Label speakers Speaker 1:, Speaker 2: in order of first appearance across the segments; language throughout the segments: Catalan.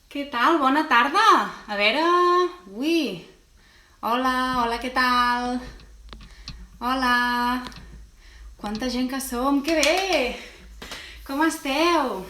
Speaker 1: Què tal? Bona tarda! A veure... Ui! Hola, què tal? Hola! Quanta gent que som! Que bé! Com esteu?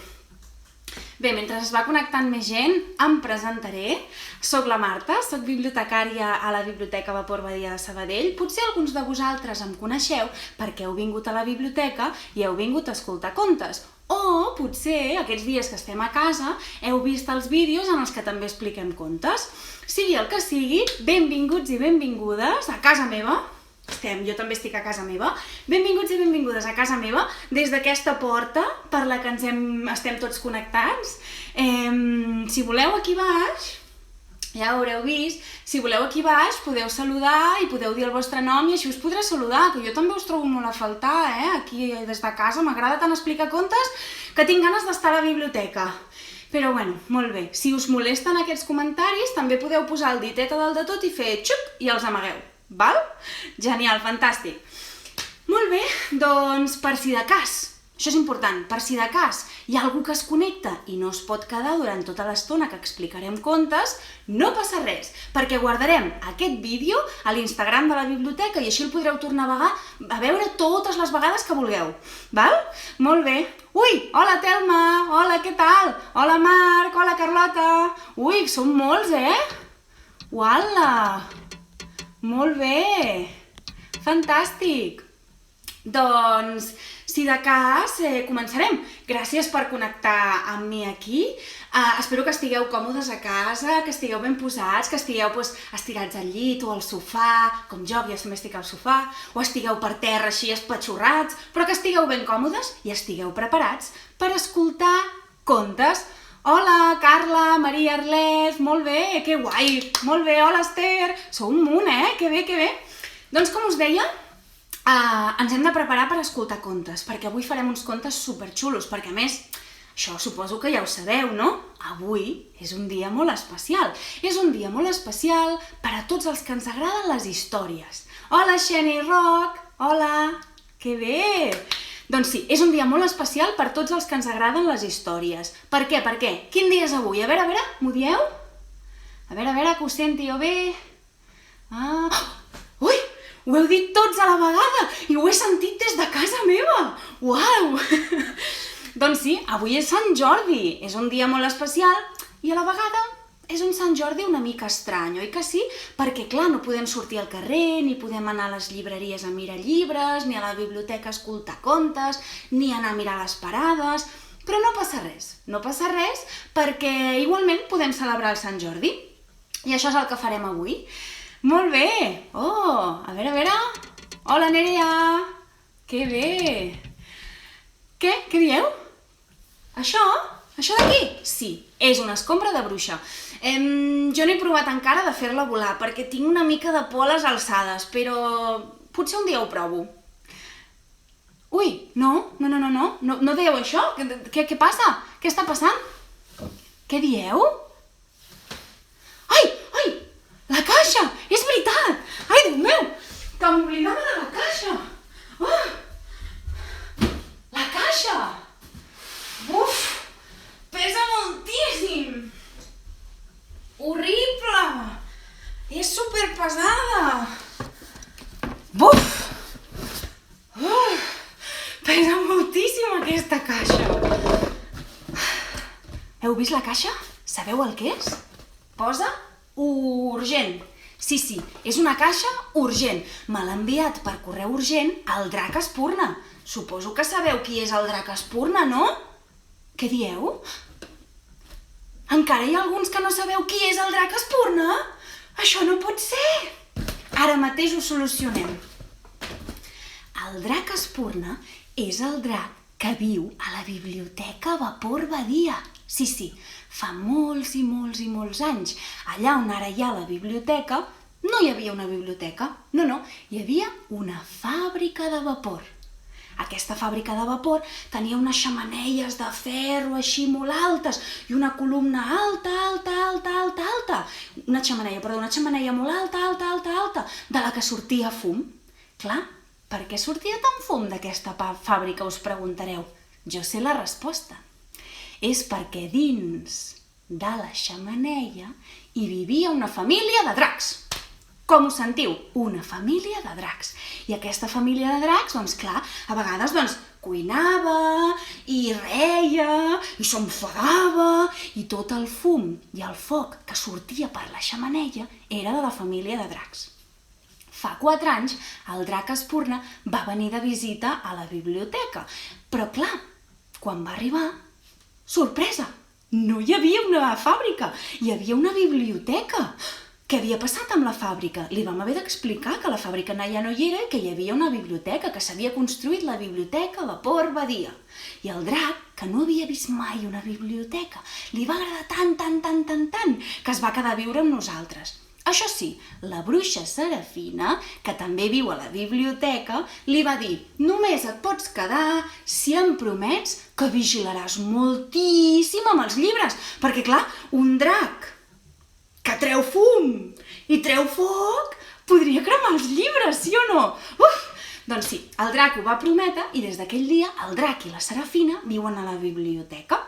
Speaker 1: Bé, mentre es va connectant més gent, em presentaré. Soc la Marta, soc bibliotecària a la Biblioteca Vapor Badia de Sabadell. Potser alguns de vosaltres em coneixeu perquè heu vingut a la biblioteca i heu vingut a escoltar contes. O potser aquests dies que estem a casa heu vist els vídeos en els que també expliquem contes. Sigui el que sigui, benvinguts i benvingudes a casa meva. Jo també estic a casa meva. Benvinguts i benvingudes a casa meva des d'aquesta porta per la que estem tots connectats. Si voleu aquí baix, ja ho haureu vist, si voleu aquí baix podeu saludar i podeu dir el vostre nom i així us podré saludar, que jo també us trobo molt a faltar, aquí des de casa. M'agrada tant explicar contes que tinc ganes d'estar a la biblioteca. Però bueno, molt bé, si us molesten aquests comentaris també podeu posar el ditet a dalt de tot i fer xup i els amagueu, val? Genial, fantàstic. Molt bé, doncs per si de cas, això és important, per si de cas hi ha algú que es connecta i no es pot quedar durant tota l'estona que explicarem contes, no passa res, perquè guardarem aquest vídeo a l'Instagram de la biblioteca i així el podreu tornar a veure totes les vegades que vulgueu, val? Molt bé. Ui, hola Telma, hola, què tal? Hola Marc, hola Carlota. Ui, som molts, Uala! Molt bé! Fantàstic! Doncs, si de cas, començarem. Gràcies per connectar amb mi aquí. Espero que estigueu còmodes a casa, que estigueu ben posats, que estigueu estirats al llit o al sofà, com jo, que ja també estic al sofà, o estigueu per terra així espatxorrats, però que estigueu ben còmodes i estigueu preparats per escoltar contes. Hola, Carla, Maria Arlet, molt bé, que guai, molt bé, hola Esther, sou un munt, que bé, que bé. Doncs com us deia, ens hem de preparar per escoltar contes, perquè avui farem uns contes superxulos, perquè a més, això suposo que ja ho sabeu, no? Avui és un dia molt especial. És un dia molt especial per a tots els que ens agraden les històries. Hola, Xeni Roc! Hola! Que bé! Doncs sí, és un dia molt especial per tots els que ens agraden les històries. Per què? Per què? Quin dia és avui? A veure, m'ho dieu? A veure, que ho senti jo bé. Ui! Ho heu dit tots a la vegada i ho he sentit des de casa meva! Uau! Doncs sí, avui és Sant Jordi, és un dia molt especial i a la vegada és un Sant Jordi una mica estrany, oi que sí? Perquè, clar, no podem sortir al carrer, ni podem anar a les llibreries a mirar llibres, ni a la biblioteca a escoltar contes, ni anar a mirar les parades, però no passa res perquè igualment podem celebrar el Sant Jordi. I això és el que farem avui. Molt bé! Oh, a veure... Hola, Nerea! Que bé! Què dieu? Això? Això d'aquí? Sí, és una escombra de bruixa. Jo no he provat encara de fer-la volar, perquè tinc una mica de por a les alçades, però potser un dia ho provo. Ui, no dèieu això? Què passa? Què està passant? Què dieu? Ai! La caixa! És veritat! Ai, Déu meu! Que m'oblidava de la caixa! La caixa! Uf! Pesa moltíssim! Horrible! És superpesada! Buf! Pesa moltíssim aquesta caixa! Heu vist la caixa? Sabeu el que és? Posa urgent. Sí, és una caixa urgent. Me l'ha enviat per correu urgent el Drac Espurna. Suposo que sabeu qui és el Drac Espurna, no? Què dieu? Encara hi ha alguns que no sabeu qui és el Drac Espurna? Això no pot ser! Ara mateix ho solucionem. El Drac Espurna és el drac que viu a la Biblioteca Vapor Badia. Sí, fa molts i molts anys. Allà on ara hi ha la biblioteca, no hi havia una biblioteca. No, hi havia una fàbrica de vapor. Aquesta fàbrica de vapor tenia unes xemeneies de ferro així molt altes i una columna alta. Una xemeneia molt alta, de la que sortia fum. Clar, per què sortia tant fum d'aquesta fàbrica, us preguntareu? Jo sé la resposta. És perquè dins de la xemeneia hi vivia una família de dracs. Com ho sentiu? Una família de dracs. I aquesta família de dracs, doncs clar, a vegades cuinava i reia i s'enfadava i tot el fum i el foc que sortia per la xemeneia era de la família de dracs. Fa 4 anys el drac Espurna va venir de visita a la biblioteca, però clar, quan va arribar, sorpresa, no hi havia una fàbrica, hi havia una biblioteca. Què havia passat amb la fàbrica? Li vam haver d'explicar que la fàbrica ja no hi era i que hi havia una biblioteca, que s'havia construït la biblioteca Vapor Badia. I el drac, que no havia vist mai una biblioteca, li va agradar tant, que es va quedar a viure amb nosaltres. Això sí, la bruixa Serafina, que també viu a la biblioteca, li va dir: només et pots quedar si em promets que vigilaràs moltíssim amb els llibres, perquè clar, un drac que treu fum i treu foc podria cremar els llibres, sí o no? Doncs sí, el drac ho va prometre i des d'aquell dia el drac i la Serafina viuen a la biblioteca.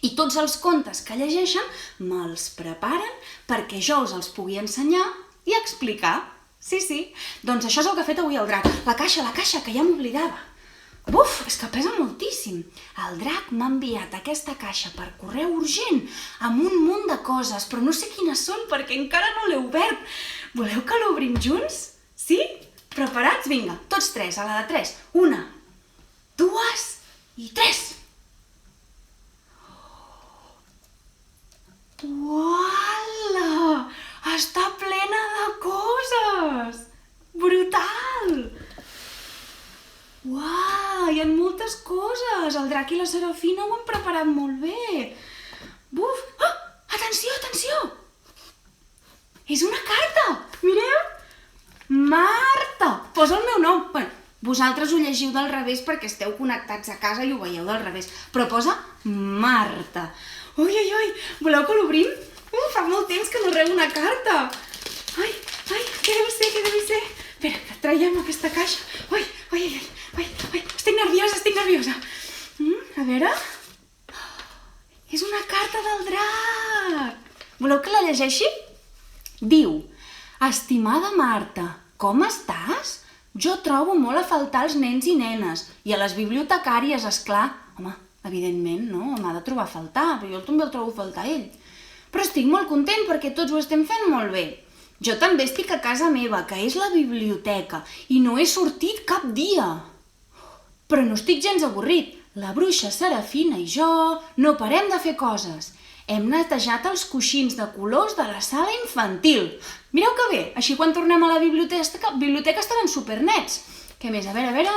Speaker 1: I tots els contes que llegeixen me'ls preparen perquè jo us els pugui ensenyar i explicar. Sí, doncs això és el que ha fet avui el drac. La caixa, que ja m'oblidava. Buf, és que pesa moltíssim. El drac m'ha enviat aquesta caixa per correu urgent amb un munt de coses, però no sé quines són perquè encara no l'he obert. Voleu que l'obrim junts? Sí? Preparats? Vinga, tots 3, a la de 3. 1, 2 i 3. Uala! Està plena de coses! Brutal! Uau, hi ha moltes coses! El drac i la Serafina ho han preparat molt bé! Buf! Ah! Atenció! És una carta! Mireu! Marta! Posa el meu nom! Bueno, vosaltres ho llegiu del revés perquè esteu connectats a casa i ho veieu del revés, però posa Marta. Ui! Voleu que l'obrim? Fa molt temps que no rebo una carta! Ai, què deu ser? Espera, que traiem aquesta caixa. Ai, estic nerviosa. A veure... És una carta del drac! Voleu que la llegeixi? Diu: estimada Marta, com estàs? Jo trobo molt a faltar els nens i nenes, i a les bibliotecàries, esclar. Home, evidentment, no? M'ha de trobar a faltar, però jo també el trobo a faltar a ell. Però estic molt content perquè tots ho estem fent molt bé. Jo també estic a casa meva, que és la biblioteca, i no he sortit cap dia. Però no estic gens avorrit. La bruixa Serafina i jo no parem de fer coses. Hem netejat els coixins de colors de la sala infantil. Mireu que bé, així quan tornem a la biblioteca estaran supernets. Què més? A veure...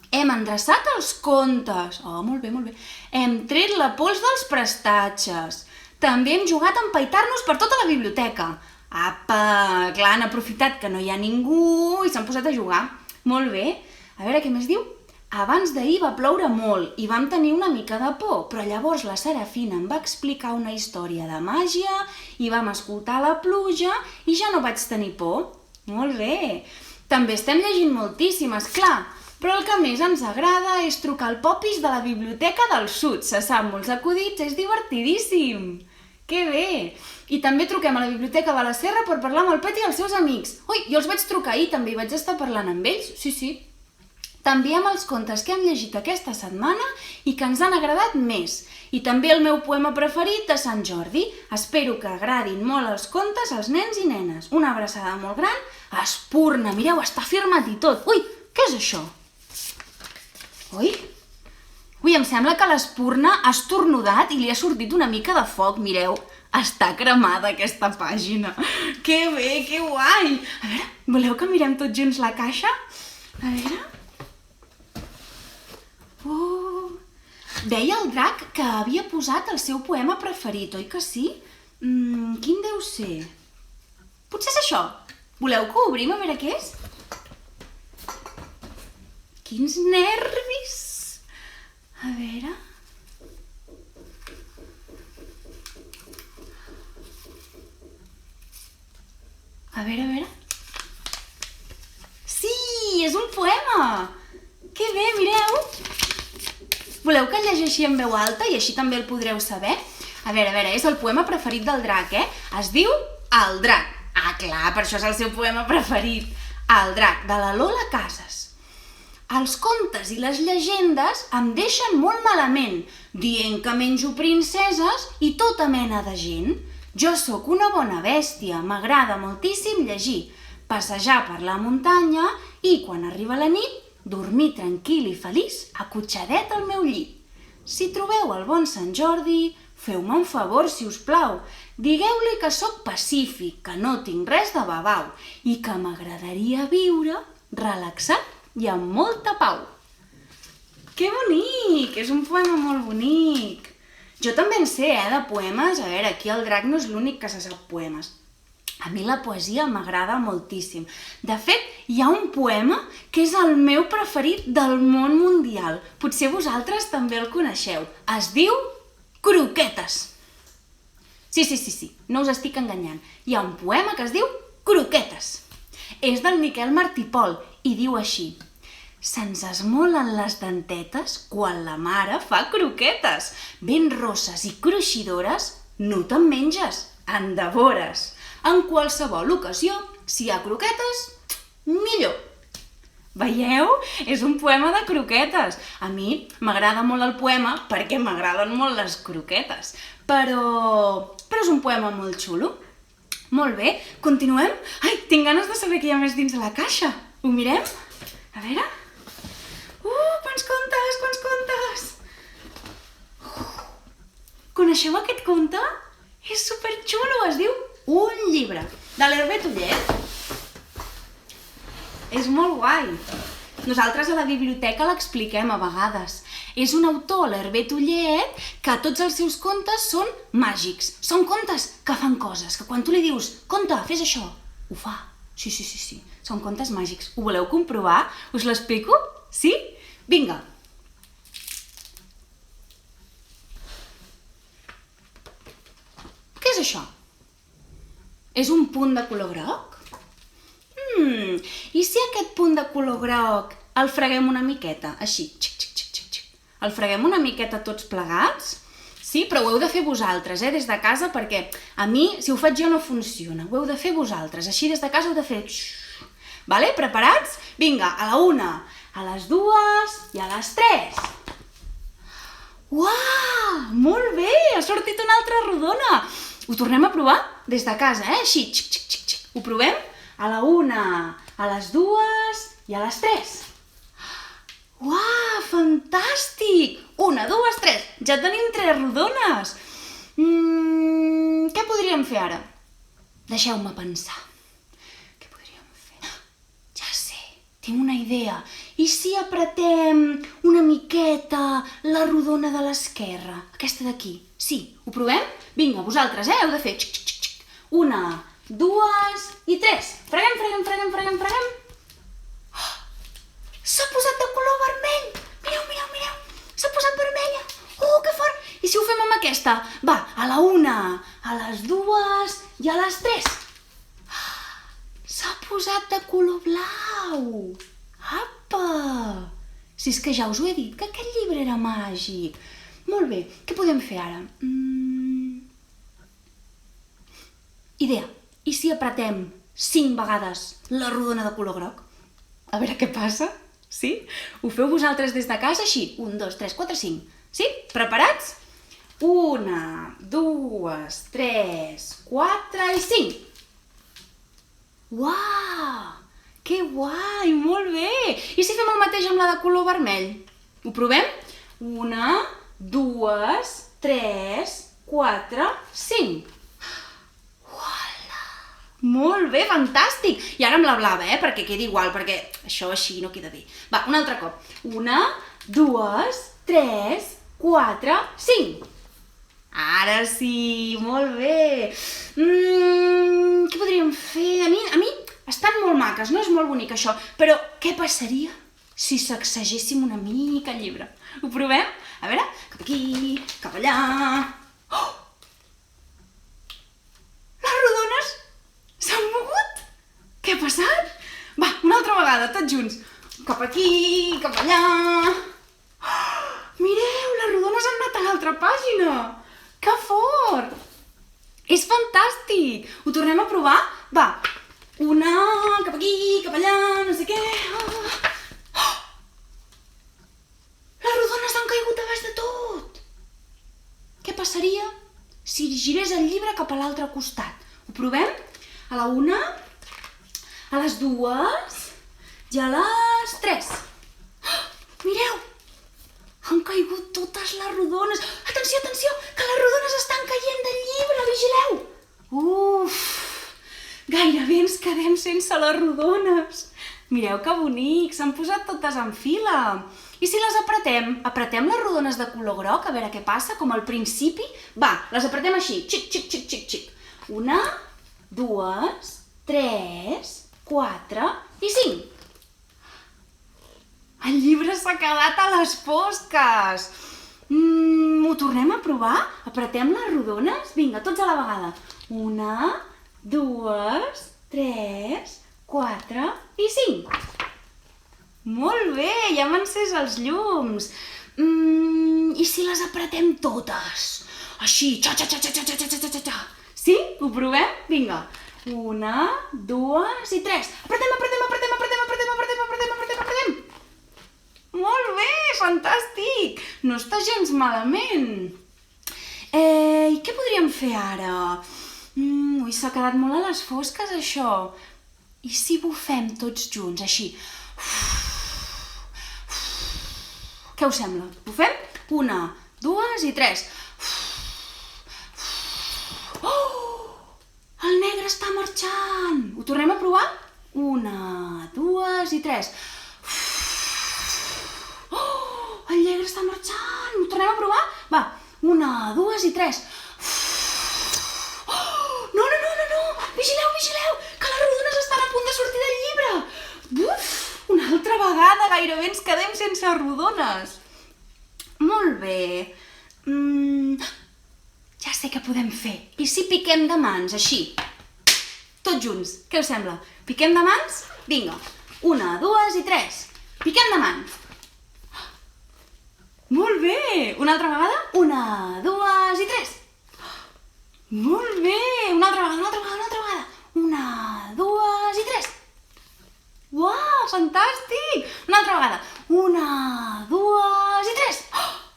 Speaker 1: Hem endreçat els contes. Oh, molt bé. Hem tret la pols dels prestatges. També hem jugat a empaitar-nos per tota la biblioteca. Apa, clar, han aprofitat que no hi ha ningú i s'han posat a jugar. Molt bé. A veure, què més diu? Abans d'ahir va ploure molt i vam tenir una mica de por, però llavors la Serafina em va explicar una història de màgia i vam escoltar la pluja i ja no vaig tenir por. Molt bé. També estem llegint moltíssim, esclar, però el que més ens agrada és trucar al Popis de la Biblioteca del Sud. Se sap molts acudits, és divertidíssim. Que bé! I també truquem a la Biblioteca de la Serra per parlar amb el Pet i els seus amics. Ui, jo els vaig trucar ahir, també hi vaig estar parlant amb ells. Sí. També amb els contes que hem llegit aquesta setmana i que ens han agradat més. I també el meu poema preferit de Sant Jordi. Espero que agradin molt els contes als nens i nenes. Una abraçada molt gran. Espurna, mireu, està firmat i tot. Ui, què és això? Ui, em sembla que l'Espurna ha estornudat i li ha sortit una mica de foc, mireu. Està cremada aquesta pàgina. Que bé, que guai! A veure, voleu que mirem tots junts la caixa? A veure... Deia el drac que havia posat el seu poema preferit, oi que sí? Quin deu ser? Potser és això. Voleu que ho obrim a veure què és? Quins nervis! A veure... A veure... Sí, és un poema! Que bé, mireu! Voleu que el llegeixi en veu alta i així també el podreu saber? A veure, és el poema preferit del drac, Es diu El drac. Ah, clar, per això és el seu poema preferit. El drac, de la Lola Casas. Els contes i les llegendes em deixen molt malament, dient que menjo princeses i tota mena de gent. Jo sóc una bona bèstia, m'agrada moltíssim llegir, passejar per la muntanya i, quan arriba la nit, dormir tranquil i feliç, acotxadet al meu llit. Si trobeu el bon Sant Jordi, feu-me un favor, si us plau. Digueu-li que sóc pacífic, que no tinc res de babau i que m'agradaria viure relaxat i amb molta pau. Que bonic! És un poema molt bonic. Jo també en sé, de poemes. A veure, aquí el drac no és l'únic que se sap poemes. A mi la poesia m'agrada moltíssim. De fet, hi ha un poema que és el meu preferit del món mundial. Potser vosaltres també el coneixeu. Es diu Croquetes. Sí, no us estic enganyant. Hi ha un poema que es diu Croquetes. És del Miquel Martí i Pol i diu així: se'ns esmolen les dentetes quan la mare fa croquetes. Ben rosses i cruixidores, no te'n menges, en devores. En qualsevol ocasió, si hi ha croquetes, millor. Veieu? És un poema de croquetes. A mi m'agrada molt el poema perquè m'agraden molt les croquetes. Però és un poema molt xulo. Molt bé, continuem? Ai, tinc ganes de saber què hi ha més dins de la caixa. Ho mirem? A veure... quants contes! Coneixeu aquest conte? És superxulo, es diu Un llibre, de l'Hervé Tullet. És molt guai. Nosaltres a la biblioteca l'expliquem a vegades. És un autor, l'Hervé Tullet, que tots els seus contes són màgics. Són contes que fan coses, que quan tu li dius conte, fes això, ho fa. Sí. Són contes màgics. Ho voleu comprovar? Us l'explico? Sí? Vinga. Què és això? És un punt de color groc? I si aquest punt de color groc el freguem una miqueta? Així, xic. El freguem una miqueta tots plegats? Sí, però ho heu de fer vosaltres, des de casa, perquè a mi, si ho faig jo, no funciona. Ho heu de fer vosaltres. Així, des de casa, heu de fer... Vale? Preparats? Vinga, a la 1, a les 2 i a les 3. Uau! Molt bé! Ha sortit una altra rodona! Ho tornem a provar des de casa, Així, xic. Ho provem? A la 1, a les 2 i a les 3. Uau, fantàstic! 1, 2, 3. Ja tenim 3 rodones. Què podríem fer ara? Deixeu-me pensar. Què podríem fer? Ja sé, tinc una idea. I si apretem una miqueta la rodona de l'esquerra? Aquesta d'aquí. Sí, ho provem? Vinga, vosaltres, heu de fer 1, 2 i 3. Freguem. S'ha posat de color vermell! Mireu! S'ha posat vermella! Que fort! I si ho fem amb aquesta? Va, a la 1, a les 2 i a les 3. S'ha posat de color blau! Apa! Si és que ja us ho he dit, que aquest llibre era màgic. Molt bé, què podem fer ara? Idea, i si apretem 5 vegades la rodona de color groc? A veure què passa, sí? Ho feu vosaltres des de casa així? 1, 2, 3, 4, 5. Sí? Preparats? 1, 2, 3, 4 i 5. Uau! Que guai! Molt bé! I si fem el mateix amb la de color vermell? Ho provem? 1, 2, 3, 4, 5. Uala! Molt bé, fantàstic! I ara amb la blava, perquè quedi igual, perquè això així no queda bé. Va, un altre cop. 1, 2, 3, 4, 5. Ara sí, molt bé! Què podríem fer? A mi estan molt maques, no és molt bonic això, però què passaria si sacsegéssim una mica el llibre? Ho provem? A veure, cap aquí, cap allà... Oh! Les rodones s'han mogut? Què ha passat? Va, una altra vegada, tots junts. Cap aquí, cap allà... Oh! Mireu, les rodones han anat a l'altra pàgina! Que fort! És fantàstic! Ho tornem a provar? Va, una, cap aquí, cap allà, no sé què... Oh! Les rodones han caigut a baix de tot! Què passaria si girés el llibre cap a l'altre costat? Ho provem? A la una, a les dues i a les tres. Oh! Mireu! Han caigut totes les rodones. Atenció, atenció, que les rodones estan caient del llibre, vigileu! Uf! Gairebé ens quedem sense les rodones. Mireu que bonic, s'han posat totes en fila. I si les apretem? Apretem les rodones de color groc, a veure què passa, com al principi. Va, les apretem així, xic, xic, xic, xic, xic. Una, dues, tres, quatre i cinc. El llibre s'ha quedat a les fosques. Ho tornem a provar? Apretem les rodones? Vinga, tots a la vegada. Una, dues, tres, quatre i cinc. Molt bé, ja m'han encès els llums. I si les apretem totes? Així, xa-xa-xa-xa-xa-xa-xa-xa. Sí? Ho provem? Vinga. Una, dues i tres. Apretem, apretem, apretem, apretem, apretem, apretem, apretem, apretem, apretem. Molt bé, fantàstic! No està gens malament. I què podríem fer ara? Ui, s'ha quedat molt a les fosques, això. I si bufem tots junts, així? Què us sembla? Bufem? Una, dues i tres. Oh! El negre està marxant! Ho tornem a provar? Una, dues i tres. El negre està marxant! Ho tornem a provar? Va, una, dues i tres. No, no, no, no, no! Vigileu, vigileu! Que les rodones estan a punt de sortir del llibre! Buf! Una altra vegada, gairebé ens quedem sense rodones. Molt bé. Ja sé què podem fer. I si piquem de mans, així? Tots junts. Què us sembla? Piquem de mans? Vinga. Una, dues i tres. Piquem de mans. Molt bé! Una altra vegada? Una, dues i tres. Molt bé! Una altra vegada, una altra vegada, una altra vegada. Una, dues i tres. Uau, fantàstic! Una altra vegada. Una, dues i tres.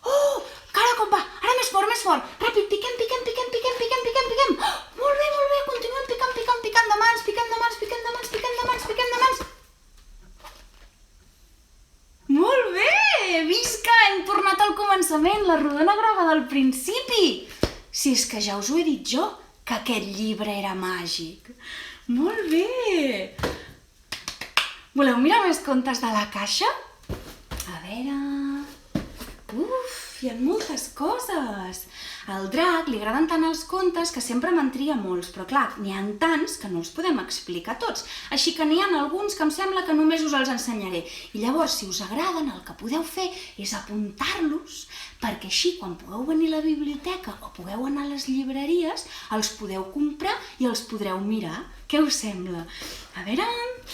Speaker 1: Oh! Cara com va! Ara més fort, més fort. Ràpid, piquem, piquem, piquem, piquem, piquem, piquem, piquem. Molt bé, molt bé. Continuem picant, picant, picant de mans, picant de mans, picant de mans, picant de mans, picant de mans. Molt bé! Visca! Hem tornat al començament, la rodona groga del principi. Si és que ja us ho he dit jo, que aquest llibre era màgic. Molt bé! Voleu mirar més contes de la caixa? A veure... Uf, hi ha moltes coses. Al drac li agraden tant els contes que sempre me'n tria molts, però clar, n'hi ha tants que no els podem explicar tots. Així que n'hi ha alguns que em sembla que només us els ensenyaré. I llavors, si us agraden, el que podeu fer és apuntar-los, perquè així, quan pugueu venir a la biblioteca o pugueu anar a les llibreries, els podeu comprar i els podreu mirar. Què us sembla? A veure...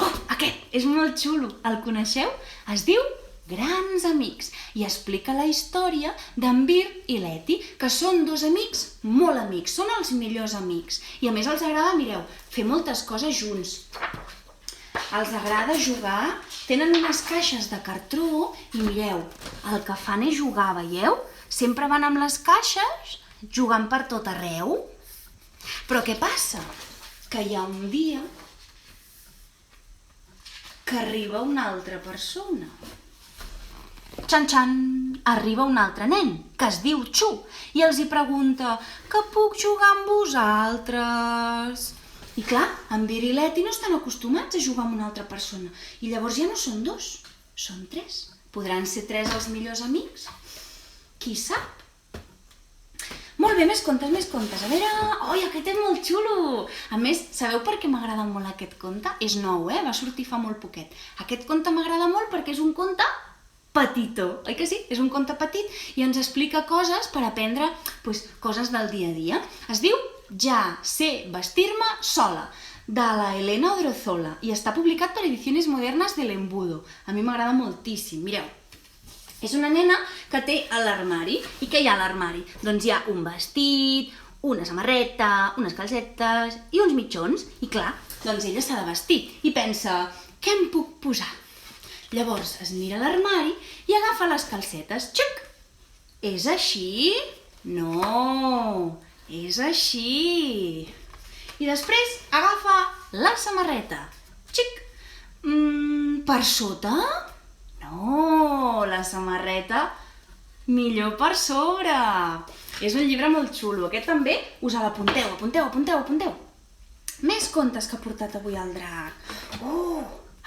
Speaker 1: Oh, aquest és molt xulo. El coneixeu? Es diu Grans amics i explica la història d'en Bir i l'Eti, que són dos amics molt amics, són els millors amics. I a més els agrada, mireu, fer moltes coses junts. Els agrada jugar, tenen unes caixes de cartró i mireu, el que fan és jugar, veieu? Sempre van amb les caixes jugant per tot arreu. Però què passa? Que hi ha un dia que arriba una altra persona. Xan-xan, arriba un altre nen, que es diu Xu, i els hi pregunta que puc jugar amb vosaltres? I clar, en Bir i l'Eti no estan acostumats a jugar amb una altra persona, i llavors ja no són dos, són tres. Podran ser tres els millors amics? Qui sap? Molt bé, més contes, més contes. A veure... Oi, aquest és molt xulo! A més, sabeu per què m'agrada molt aquest conte? És nou, va sortir fa molt poquet. Aquest conte m'agrada molt perquè és un conte petitó, oi que sí? És un conte petit i ens explica coses per aprendre coses del dia a dia. Es diu Ja sé vestir-me sola, de la Elena Odrozola, i està publicat per Ediciones Modernas del Embudo. A mi m'agrada moltíssim, mireu. És una nena que té a l'armari. I què hi ha a l'armari? Doncs hi ha un vestit, una samarreta, unes calcetes i uns mitjons. I clar, doncs ella s'ha de vestir i pensa, què em puc posar? Llavors es mira a l'armari i agafa les calcetes. Xuc! És així? No, és així. I després agafa la samarreta. Xic! Per sota? No, la samarreta millor per sobre. És un llibre molt xulo. Aquest també us l'apunteu, apunteu. Més contes que ha portat avui el drac.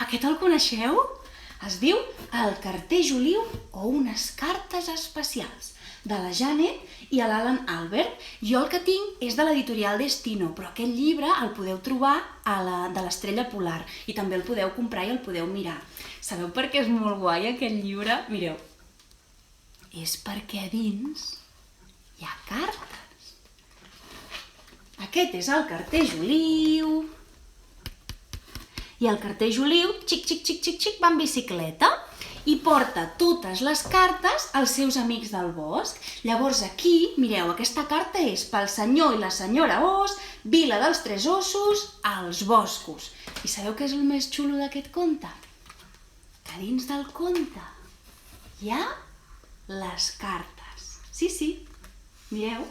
Speaker 1: Aquest el coneixeu? Es diu El carter Juliu o unes cartes especials, de la Janet i l'Alan Albert. Jo el que tinc és de l'editorial Destino, però aquest llibre el podeu trobar de l'Estrella Polar i també el podeu comprar i el podeu mirar. Sabeu per què és molt guai aquest llibre? Mireu, és perquè a dins hi ha cartes. Aquest és el carter Juliu. I el carter Juliu, xic, va en bicicleta i porta totes les cartes als seus amics del bosc. Llavors aquí, mireu, aquesta carta és pel senyor i la senyora Os, Vila dels Tres Ossos, als boscos. I sabeu què és el més xulo d'aquest conte? Que dins del conte hi ha les cartes. Sí, mireu.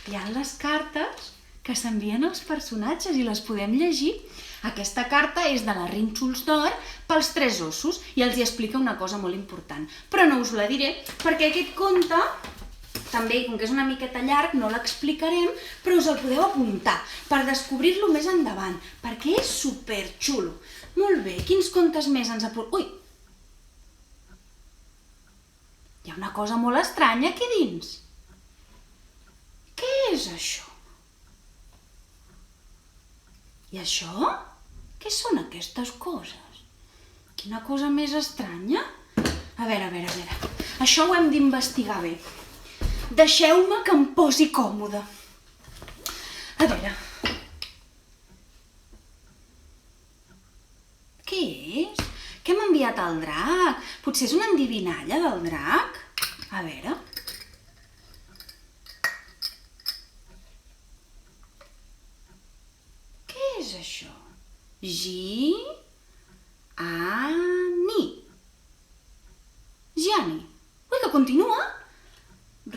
Speaker 1: Hi ha les cartes que s'envien als personatges i les podem llegir. Aquesta carta és de la Rínxols d'Or pels Tres Ossos i els hi explica una cosa molt important. Però no us la diré perquè aquest conte, també, com que és una miqueta llarg, no l'explicarem, però us el podeu apuntar per descobrir-lo més endavant, perquè és superxulo. Molt bé, quins contes més ens aportem? Ui! Hi ha una cosa molt estranya aquí dins. Què és això? I això? Què són aquestes coses? Quina cosa més estranya? A veure. Això ho hem d'investigar bé. Deixeu-me que em posi còmode. A veure. Què és? Què m'ha enviat el drac? Potser és una endivinalla del drac? A veure. És això? Giani. Ui, que continua.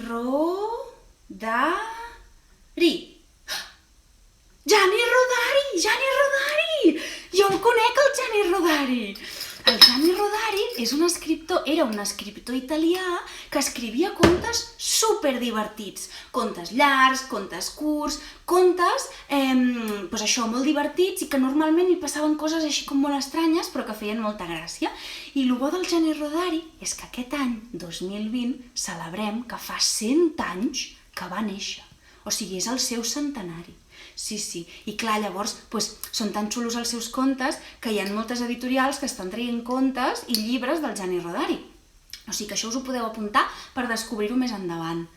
Speaker 1: Rodari. Gianni Rodari! Jo el conec, el Gianni Rodari. El Gianni Rodari era un escriptor italià que escrivia contes superdivertits. Contes llargs, contes curts, contes molt divertits i que normalment hi passaven coses així com molt estranyes però que feien molta gràcia. I el bo del Gianni Rodari és que aquest any, 2020, celebrem que fa 100 anys que va néixer. O sigui, és el seu centenari. Sí. I clar, llavors, són tan xulos els seus contes que hi ha moltes editorials que estan traient contes i llibres del Gianni Rodari. O sigui que això us ho podeu apuntar per descobrir-ho més endavant.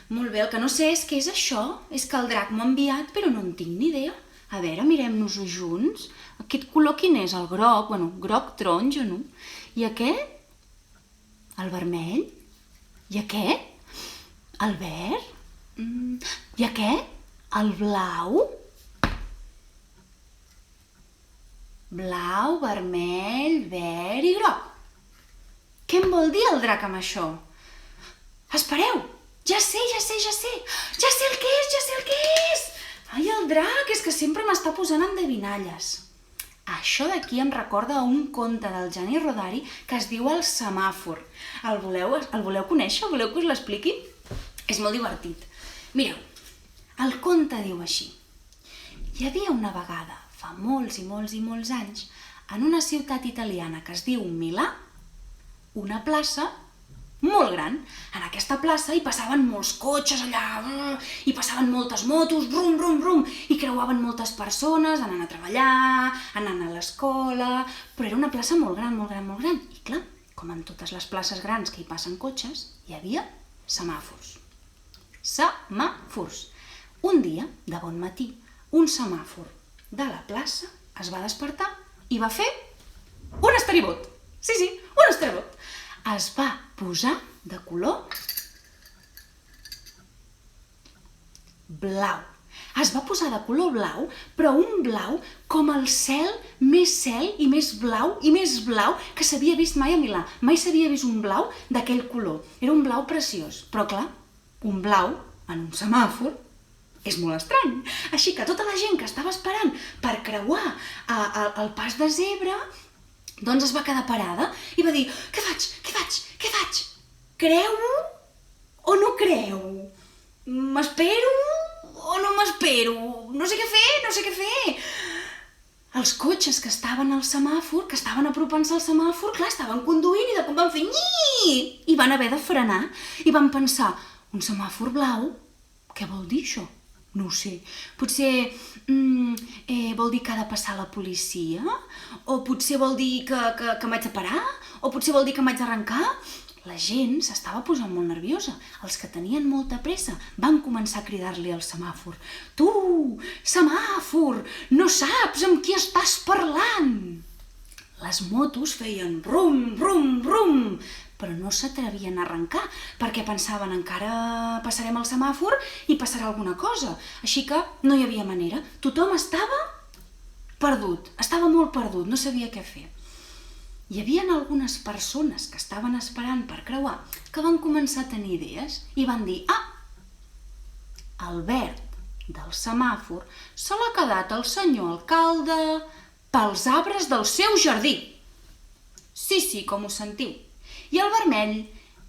Speaker 1: Molt bé, el que no sé és què és això. És que el drac m'ha enviat, però no en tinc ni idea. A veure, mirem-nos-ho junts. Aquest color quin és? El groc? Bueno, groc taronja, no? I aquest? El vermell? I aquest? El verd? I aquest? El blau? Blau, vermell, verd i groc. Què em vol dir el drac amb això? Espereu! Ja sé! Ja sé el que és! Ai, el drac, és que sempre m'està posant endevinalles. Això d'aquí em recorda un conte del Gianni Rodari que es diu El semàfor. El voleu conèixer? Voleu que us l'expliqui? És molt divertit. Mireu, el conte diu així. Hi havia una vegada, fa molts anys, en una ciutat italiana que es diu Milà, una plaça molt gran. En aquesta plaça hi passaven molts cotxes allà, hi passaven moltes motos, brum, i creuaven moltes persones anant a treballar, anant a l'escola, però era una plaça molt gran. I clar, com en totes les places grans que hi passen cotxes, hi havia semàfors. Un dia, de bon matí, un semàfor de la plaça es va despertar i va fer un esteribot. Sí, un esteribot. Es va posar de color blau. Es va posar de color blau, però un blau com el cel i més blau que s'havia vist mai a Milà. Mai s'havia vist un blau d'aquell color. Era un blau preciós, però clar, un blau en un semàfor és molt estrany. Així que tota la gent que estava esperant per creuar el pas de zebra, doncs es va quedar parada i va dir: què faig? Creu o no creu? M'espero o no m'espero? No sé què fer. Els cotxes que estaven al semàfor, que estaven apropant-se al semàfor, clar, estaven conduint i de cop van fer nyi! I van haver de frenar i van pensar: un semàfor blau? Què vol dir això? No ho sé. Potser vol dir que ha de passar la policia? O potser vol dir que m'haig de parar? O potser vol dir que m'haig d'arrencar? La gent s'estava posant molt nerviosa. Els que tenien molta pressa van començar a cridar-li al semàfor: tu, semàfor, no saps amb qui estàs parlant? Les motos feien brum, brum, brum, però no s'atrevien a arrencar perquè pensaven: encara passarem el semàfor i passarà alguna cosa. Així que no hi havia manera. Tothom estava perdut, estava molt perdut, no sabia què fer. Hi havia algunes persones que estaven esperant per creuar que van començar a tenir idees i van dir: el verd del semàfor se l'ha quedat el senyor alcalde pels arbres del seu jardí. Sí, com ho sentiu. I el vermell,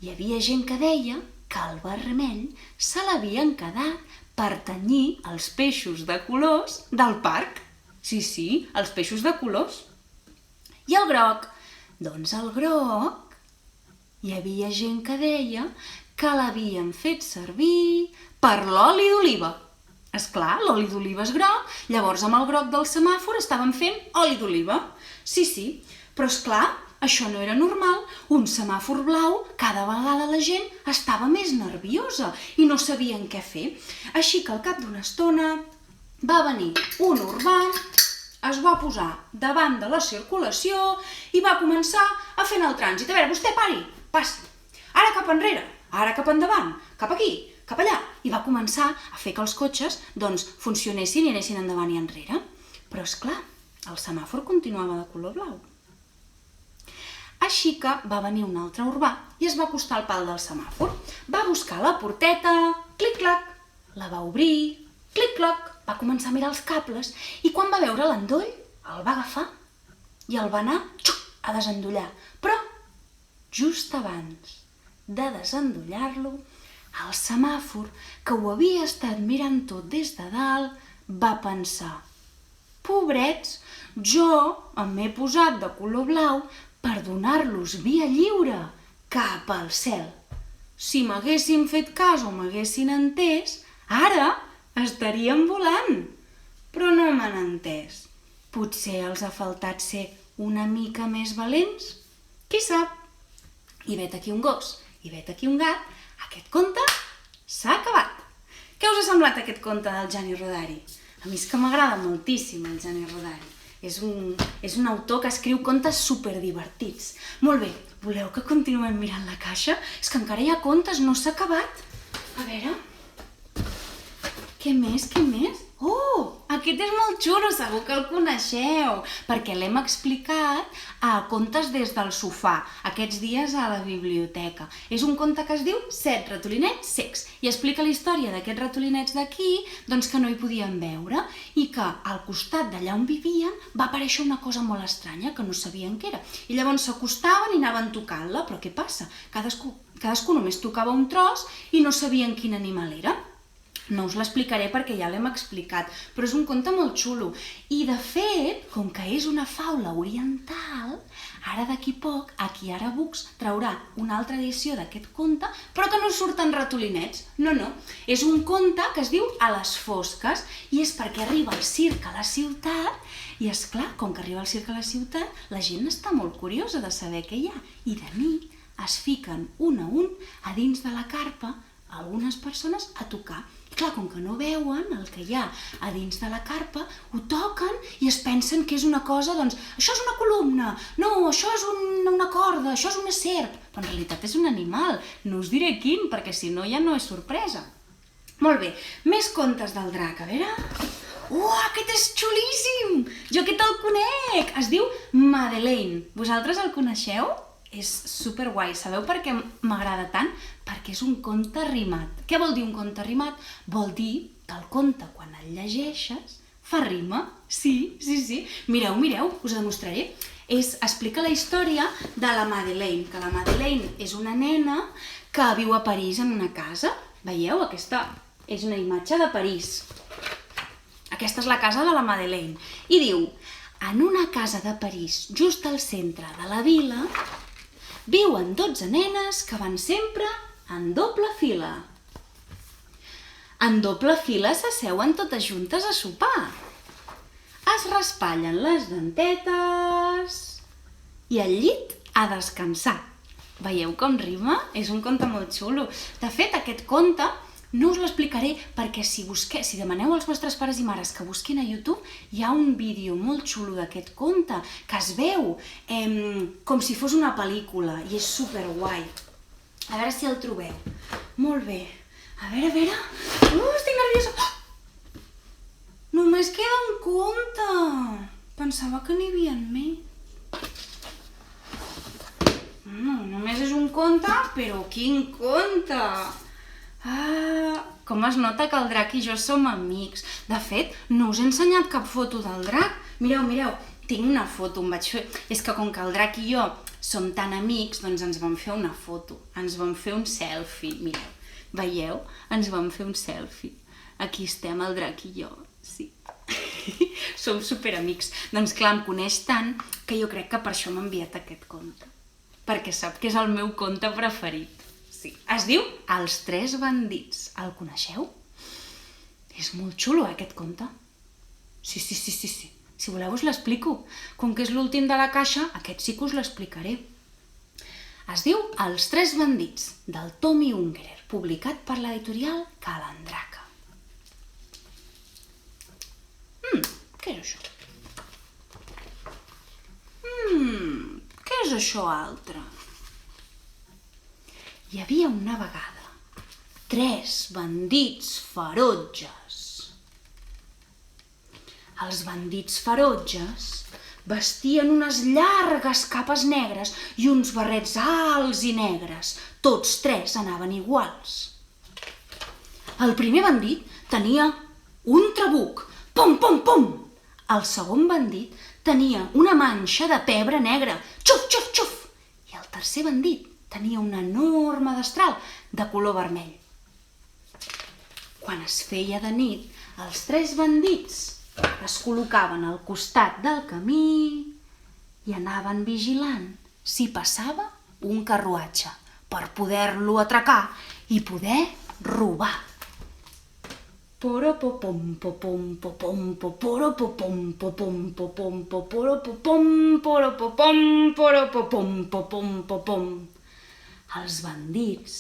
Speaker 1: hi havia gent que deia que el vermell se l'havien quedat per tenyir els peixos de colors del parc. Sí, els peixos de colors. I el groc? Doncs el groc, hi havia gent que deia que l'havien fet servir per l'oli d'oliva. Esclar, l'oli d'oliva és groc, llavors amb el groc del semàfor estaven fent oli d'oliva. Sí, però esclar, això no era normal. Un semàfor blau, cada vegada la gent estava més nerviosa i no sabien què fer. Així que al cap d'una estona va venir un urbà, es va posar davant de la circulació i va començar a fer el trànsit. A veure, vostè pari, passi. Ara cap enrere, ara cap endavant, cap aquí, cap allà. I va començar a fer que els cotxes funcionessin i anessin endavant i enrere. Però esclar, el semàfor continuava de color blau. Així que va venir un altre urbà i es va acostar al pal del semàfor. Va buscar la porteta, clic-clac, la va obrir, clic-clac, va començar a mirar els cables i quan va veure l'endoll el va agafar i el va anar a desendollar. Però just abans de desendollar-lo, el semàfor, que ho havia estat mirant tot des de dalt, va pensar: pobrets, jo m'he posat de color blau per donar-los via lliure cap al cel. Si m'haguessin fet cas o m'haguessin entès, ara estarien volant. Però no m'han entès. Potser els ha faltat ser una mica més valents? Qui sap? I vet aquí un gos, i vet aquí un gat, aquest conte s'ha acabat. Què us ha semblat aquest conte del Gianni Rodari? A mi és que m'agrada moltíssim el Gianni Rodari. És un autor que escriu contes superdivertits. Molt bé, voleu que continuem mirant la caixa? És que encara hi ha contes, no s'ha acabat. A veure... Què més? Oh, aquest és molt xulo, segur que el coneixeu, perquè l'hem explicat a Contes des del sofà, aquests dies a la biblioteca. És un conte que es diu 7 ratolinets cecs i explica la història d'aquests ratolinets d'aquí, doncs que no hi podien veure i que al costat d'allà on vivien va aparèixer una cosa molt estranya que no sabien què era. I llavors s'acostaven i anaven tocant-la, però què passa? Cadascú només tocava un tros i no sabien quin animal era. No us l'explicaré perquè ja l'hem explicat, però és un conte molt xulo. I de fet, com que és una faula oriental, ara d'aquí poc, aquí Ara Books traurà una altra edició d'aquest conte, però que no surten ratolinets. No, és un conte que es diu A les fosques i és perquè arriba el circ a la ciutat i, esclar, com que arriba el circ a la ciutat, la gent està molt curiosa de saber què hi ha. I de nit es fiquen un a un a dins de la carpa algunes persones a tocar. I clar, com que no veuen el que hi ha a dins de la carpa, ho toquen i es pensen que és una cosa, doncs, això és una columna, no, això és una corda, això és una serp, però en realitat és un animal. No us diré quin, perquè si no ja no és sorpresa. Molt bé, més contes del drac, a veure... Aquest és xulíssim! Jo aquest el conec! Es diu Madeleine. Vosaltres el coneixeu? És superguai. Sabeu per què m'agrada tant? Perquè és un conte rimat. Què vol dir un conte rimat? Vol dir que el conte, quan el llegeixes, fa rima. Sí. Mireu, us ho demostraré. Explica la història de la Madeleine, que la Madeleine és una nena que viu a París en una casa. Veieu? Aquesta és una imatge de París. Aquesta és la casa de la Madeleine. I diu, en una casa de París, just al centre de la vila, viuen 12 nenes que van sempre en doble fila. En doble fila s'asseuen totes juntes a sopar. Es raspallen les dentetes i al llit a descansar. Veieu com rima? És un conte molt xulo. De fet, aquest conte no us l'explicaré perquè si demaneu als vostres pares i mares que busquin a YouTube, hi ha un vídeo molt xulo d'aquest conte que es veu com si fos una pel·lícula i és superguai. A veure si el trobeu. Molt bé. A veure. Estic nerviosa. Només queda un conte. Pensava que n'hi havia més. Només és un conte, però quin conte! Com es nota que el drac i jo som amics. De fet, no us he ensenyat cap foto del drac. Mireu, tinc una foto, em vaig fer... És que com que el drac i jo som tan amics, doncs ens vam fer una foto. Ens vam fer un selfie, mireu. Veieu? Ens vam fer un selfie. Aquí estem el drac i jo, sí. Som superamics. Doncs clar, em coneix tant que jo crec que per això m'ha enviat aquest conte. Perquè sap que és el meu conte preferit. Sí. Es diu Els tres bandits. El coneixeu? És molt xulo, aquest conte. Sí. Si voleu us l'explico. Com que és l'últim de la caixa, aquest sí que us l'explicaré. Es diu Els tres bandits, del Tommy Ungerer, publicat per l'editorial Calandraca. Què és això? Què és això altre? Hi havia una vegada 3 bandits ferotges. Els bandits ferotges vestien unes llargues capes negres i uns barrets alts i negres. Tots 3 anaven iguals. El primer bandit tenia un trabuc. Pom, pom, pom! El segon bandit tenia una manxa de pebre negra. Xuf, xuf, xuf! I el tercer bandit tenia un enorme destral de color vermell. Quan es feia de nit, els 3 bandits es col·locaven al costat del camí i anaven vigilant si passava un carruatge per poder-lo atracar i poder robar. Poropopom, popom, popom, poporopopom, popom, popom, poporopopom, poropopom, poropopom, popom, popom. Els bandits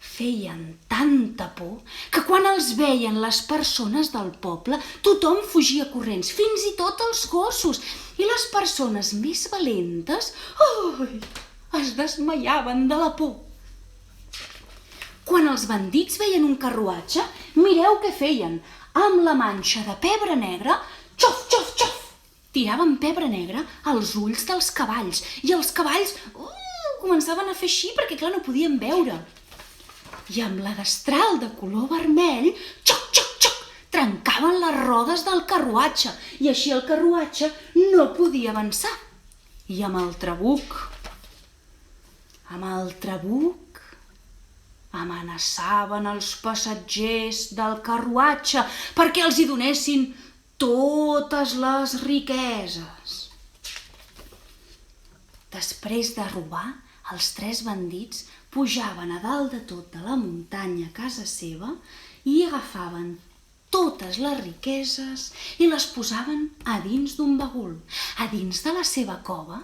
Speaker 1: feien tanta por que quan els veien les persones del poble tothom fugia corrents, fins i tot els gossos, i les persones més valentes es desmaiaven de la por. Quan els bandits veien un carruatge, mireu què feien. Amb la manxa de pebre negre, xof, xof, xof, tiraven pebre negre als ulls dels cavalls i els cavalls començaven a fer així perquè clar no podien veure. I amb la destral de color vermell, xoc, xoc, xoc, trencaven les rodes del carruatge i així el carruatge no podia avançar. I amb el trabuc amenaçaven els passatgers del carruatge perquè els hi donessin totes les riqueses. Després de robar, els 3 bandits pujaven a dalt de tot de la muntanya a casa seva i agafaven totes les riqueses i les posaven a dins d'un bagul. A dins de la seva cova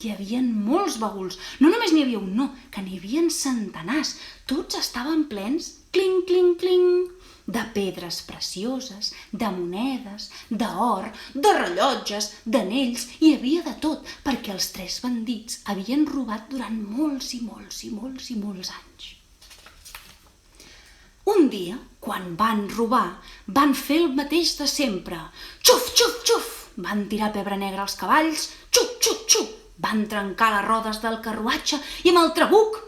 Speaker 1: hi havia molts baguls. No només n'hi havia un, no, que n'hi havia centenars. Tots estaven plens, clinc, clinc, clinc, de pedres precioses, de monedes, d'or, de rellotges, d'anells, hi havia de tot, perquè els 3 bandits havien robat durant molts i molts i molts i molts anys. dia, quan van robar, van fer el mateix de sempre. Xuf, xuf, xuf! Van tirar pebre negre als cavalls, xup, xup, xup! Van trencar les rodes del carruatge i amb el trabuc...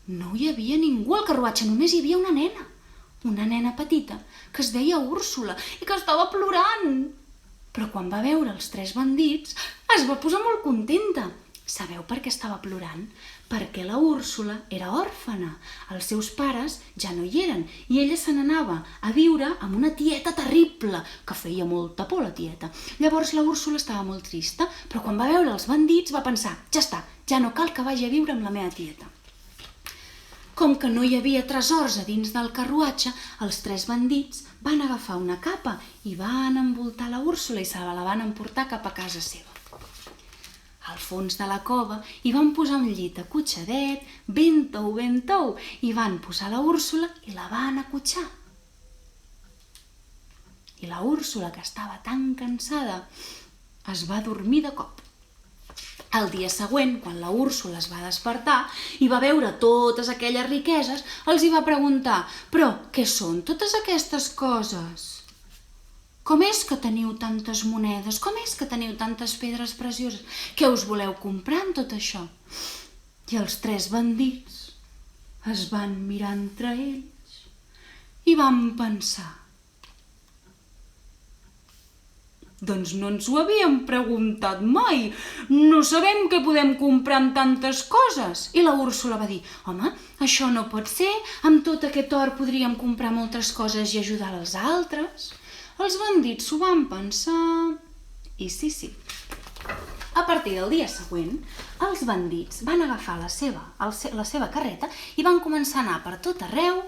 Speaker 1: No hi havia ningú al carruatge, només hi havia una nena petita, que es deia Úrsula i que estava plorant. Però quan va veure els 3 bandits, es va posar molt contenta. Sabeu per què estava plorant? Perquè la Úrsula era òrfana. Els seus pares ja no hi eren i ella se n'anava a viure amb una tieta terrible, que feia molta por la tieta. Llavors la Úrsula estava molt trista, però quan va veure els bandits va pensar: ja està, ja no cal que vagi a viure amb la meva tieta. Com que no hi havia tresors a dins del carruatge, els 3 bandits van agafar una capa i van envoltar la Úrsula i se la van emportar cap a casa seva. Al fons de la cova hi van posar un llit acotxadet, ben tou, i van posar la Úrsula i la van acotxar. I la Úrsula, que estava tan cansada, es va dormir de cop. El dia següent, quan la Úrsula es va despertar i va veure totes aquelles riqueses, els hi va preguntar: «Però què són totes aquestes coses? Com és que teniu tantes monedes? Com és que teniu tantes pedres precioses? Què us voleu comprar amb tot això?» I els 3 bandits es van mirar entre ells i van pensar: «Doncs no ens ho havíem preguntat mai. No sabem què podem comprar amb tantes coses». I la Úrsula va dir: «Home, això no pot ser. Amb tot aquest or podríem comprar moltes coses i ajudar els altres». Els bandits s'ho van pensar i sí. A partir del dia següent, els bandits van agafar la seva carreta i van començar a anar per tot arreu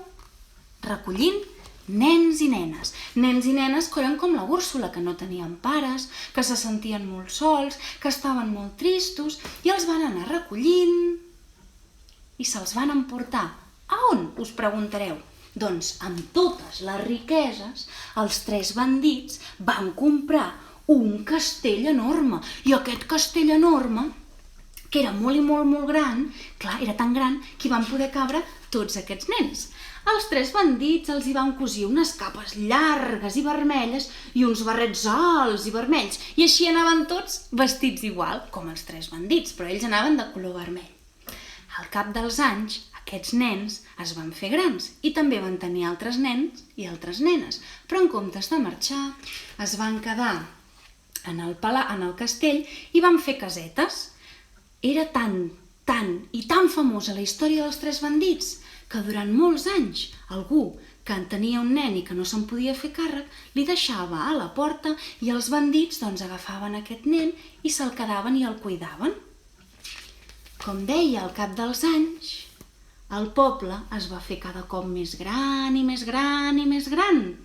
Speaker 1: recollint nens i nenes. Nens i nenes que eren com la Úrsula, que no tenien pares, que se sentien molt sols, que estaven molt tristos, i els van anar recollint i se'ls van emportar. A on, us preguntareu? Doncs amb totes les riqueses, els 3 bandits van comprar un castell enorme. I aquest castell enorme, que era molt i molt gran, clar, era tan gran que hi van poder cabre tots aquests nens. Als 3 bandits els hi van cosir unes capes llargues i vermelles i uns barrets alts i vermells. I així anaven tots vestits igual, com els 3 bandits, però ells anaven de color vermell. Al cap dels anys, aquests nens es van fer grans i també van tenir altres nens i altres nenes, però en comptes de marxar es van quedar en el castell i van fer casetes. Era tan famosa la història dels 3 bandits que durant molts anys algú que en tenia un nen i que no se'n podia fer càrrec li deixava a la porta i els bandits agafaven aquest nen i se'l quedaven i el cuidaven. Com deia, al cap dels anys, el poble es va fer cada cop més gran i més gran i més gran.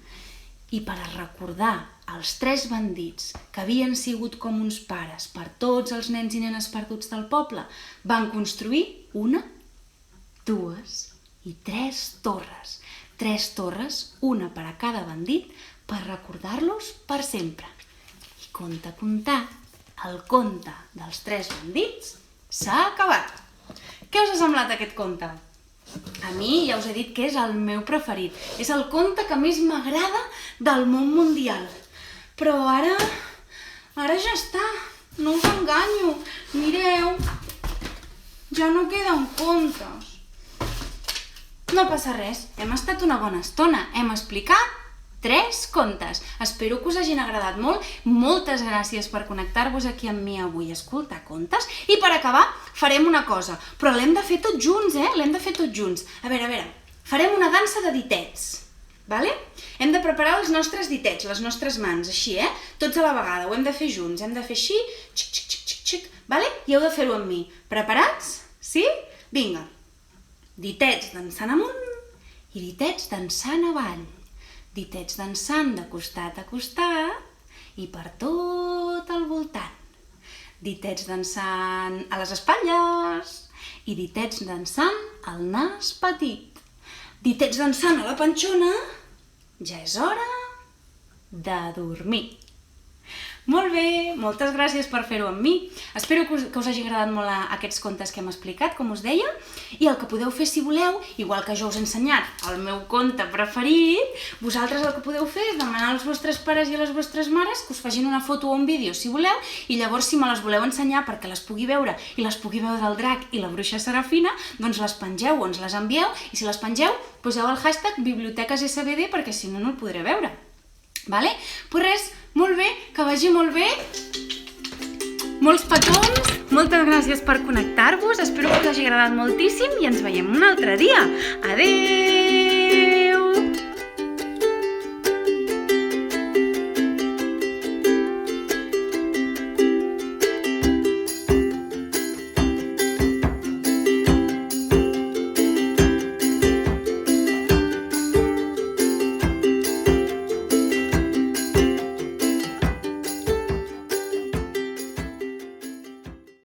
Speaker 1: I per a recordar els 3 bandits que havien sigut com uns pares per tots els nens i nenes perduts del poble, van construir 1, 2 i 3 torres. 3 torres, una per a cada bandit, per recordar-los per sempre. I conte contat, el conte dels 3 bandits s'ha acabat. Què us ha semblat aquest conte? A mi ja us he dit que és el meu preferit. És el conte que més m'agrada del món mundial. Però ara ja està. No us enganyo. Mireu, ja no queden contes. No passa res. Hem estat una bona estona. Hem explicat 3 contes. Espero que us hagin agradat molt. Moltes gràcies per connectar-vos aquí amb mi avui a escoltar contes. I per acabar, farem una cosa. Però l'hem de fer tots junts, L'hem de fer tots junts. A veure. Farem una dansa de ditets. Vale? Hem de preparar els nostres ditets, les nostres mans, així, Tots a la vegada. Ho hem de fer junts. Hem de fer així. Xic, xic, xic, xic, xic. Vale? I heu de fer-ho amb mi. Preparats? Sí? Vinga. Ditets dansant amunt i ditets dansant avall. Ditets dansant de costat a costat i per tot el voltant. Ditets dansant a les espatlles i ditets dansant al nas petit. Ditets dansant a la panxona. Ja és hora de dormir. Molt bé, moltes gràcies per fer-ho amb mi. Espero que us hagi agradat molt aquests contes que hem explicat, com us deia, i el que podeu fer si voleu, igual que jo us he ensenyat el meu conte preferit, vosaltres el que podeu fer és demanar als vostres pares i a les vostres mares que us facin una foto o un vídeo si voleu, i llavors si me les voleu ensenyar perquè les pugui veure i les pugui veure el drac i la bruixa Serafina, doncs les pengeu o ens les envieu, i si les pengeu poseu el hashtag bibliotecasSBD perquè si no, no el podré veure. Vale? Pues res, molt bé, que vagi molt bé. Molts petons, moltes gràcies per connectar-vos, espero que us hagi agradat moltíssim i ens veiem un altre dia. Adéu!